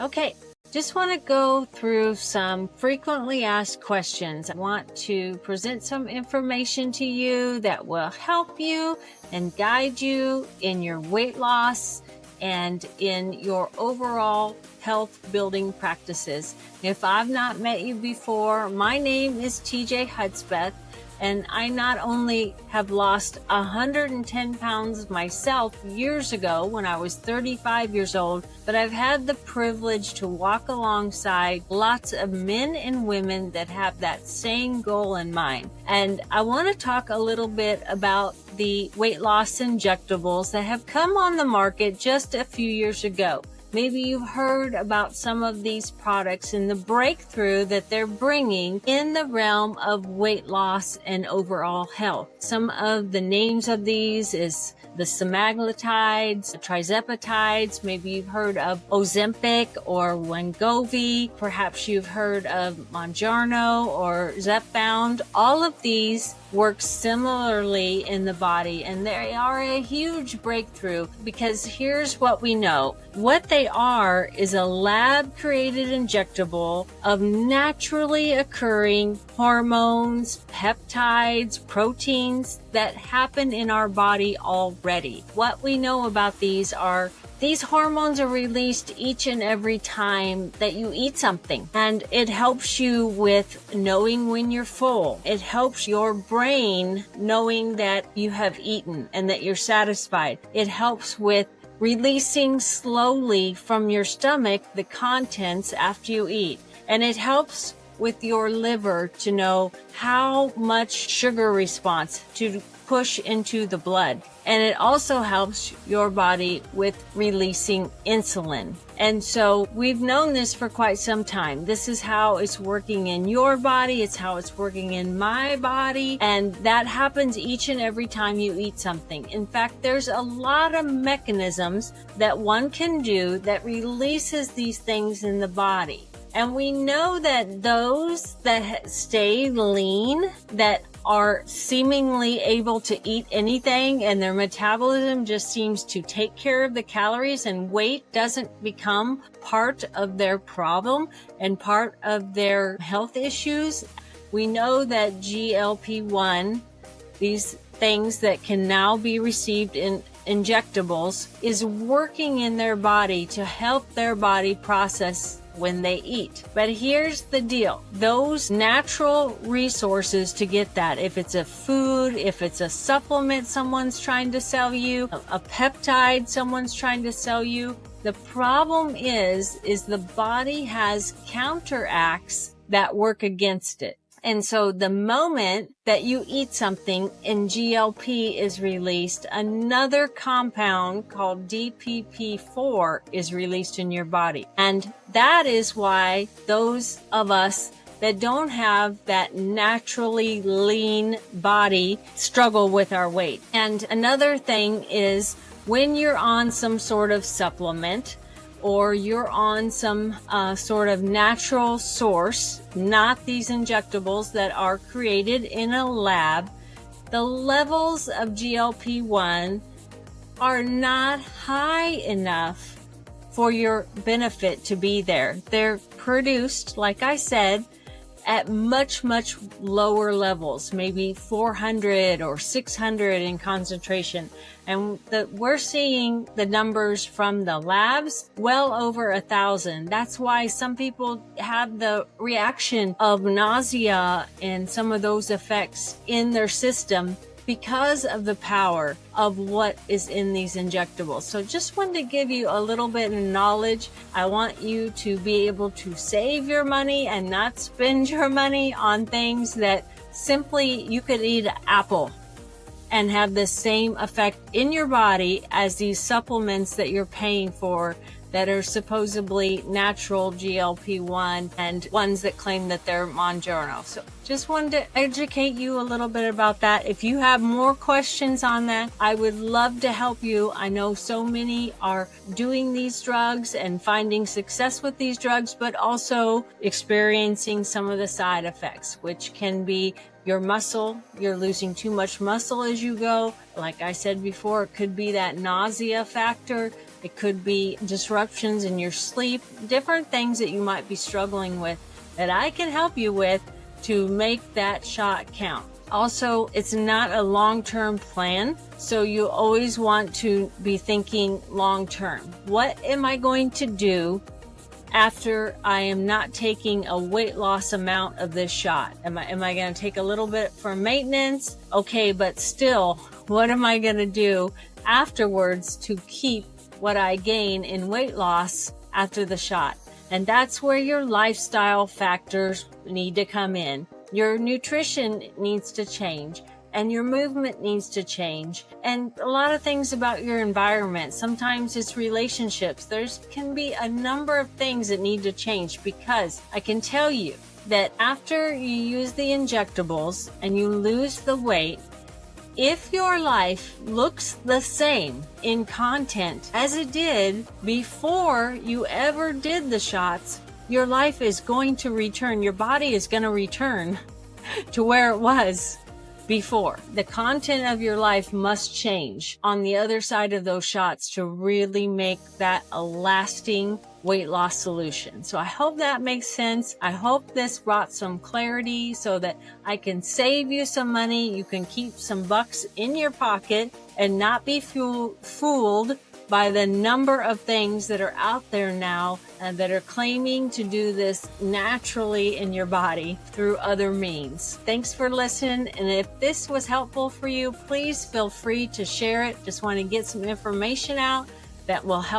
Okay, just want to go through some frequently asked questions. I want to present some information to you that will help you and guide you in your weight loss and in your overall health building practices. If I've not met you before, my name is TJ Hudspeth, and I not only have lost 110 pounds myself years ago when I was 35 years old, but I've had the privilege to walk alongside lots of men and women that have that same goal in mind. And I want to talk a little bit about the weight loss injectables that have come on the market just a few years ago. Maybe you've heard about some of these products and the breakthrough that they're bringing in the realm of weight loss and overall health. Some of the names of these is the semaglutides, trizepatides. Maybe you've heard of Ozempic or Wegovy. Perhaps you've heard of mounjaro or Zepbound. All of these work similarly in the body, and they are a huge breakthrough because here's what we know. What they are is a lab-created injectable of naturally occurring hormones, peptides, proteins that happen in our body already. What we know about these are these hormones are released each and every time that you eat something, and it helps you with knowing when you're full. It helps your brain knowing that you have eaten and that you're satisfied. It helps with releasing slowly from your stomach the contents after you eat, and it helps with your liver to know how much sugar response to push into the blood. And it also helps your body with releasing insulin. And so we've known this for quite some time. This is how it's working in your body. It's how it's working in my body. And that happens each and every time you eat something. In fact, there's a lot of mechanisms that one can do that releases these things in the body. And we know that those that stay lean, that are seemingly able to eat anything and their metabolism just seems to take care of the calories and weight doesn't become part of their problem and part of their health issues. We know that GLP-1, these things that can now be received in injectables, is working in their body to help their body process when they eat. But here's the deal. Those natural resources to get that, if it's a food, if it's a supplement someone's trying to sell you, a peptide someone's trying to sell you, the problem is the body has counteracts that work against it. And so the moment that you eat something and GLP is released, another compound called DPP-4 is released in your body. And that is why those of us that don't have that naturally lean body struggle with our weight. And another thing is when you're on some sort of supplement, or you're on some sort of natural source, not these injectables that are created in a lab, the levels of GLP-1 are not high enough for your benefit to be there. They're produced, like I said, at much, much lower levels, maybe 400 or 600 in concentration. And we're seeing the numbers from the labs well over 1,000. That's why some people have the reaction of nausea and some of those effects in their system because of the power of what is in these injectables. So just wanted to give you a little bit of knowledge. I want you to be able to save your money and not spend your money on things that simply you could eat an apple and have the same effect in your body as these supplements that you're paying for that are supposedly natural GLP-1 and ones that claim that they're mounjaro. So just wanted to educate you a little bit about that. If you have more questions on that, I would love to help you. I know so many are doing these drugs and finding success with these drugs, but also experiencing some of the side effects, which can be your muscle, you're losing too much muscle as you go. Like I said before, it could be that nausea factor. It could be disruptions in your sleep, different things that you might be struggling with that I can help you with to make that shot count. Also, it's not a long-term plan, so you always want to be thinking long-term. What am I going to do after I am not taking a weight loss amount of this shot? Am I going to take a little bit for maintenance? Okay, but still, what am I going to do afterwards to keep what I gain in weight loss after the shot? And that's where your lifestyle factors need to come in. Your nutrition needs to change, and your movement needs to change, and a lot of things about your environment. Sometimes it's relationships. Can be a number of things that need to change, because I can tell you that after you use the injectables and you lose the weight, if your life looks the same in content as it did before you ever did the shots, your life is going to return. Your body is going to return to where it was before. The content of your life must change on the other side of those shots to really make that a lasting weight loss solution. So I hope that makes sense. I hope this brought some clarity so that I can save you some money. You can keep some bucks in your pocket and not be fooled by the number of things that are out there now that are claiming to do this naturally in your body through other means. Thanks for listening. And if this was helpful for you, please feel free to share it. Just want to get some information out that will help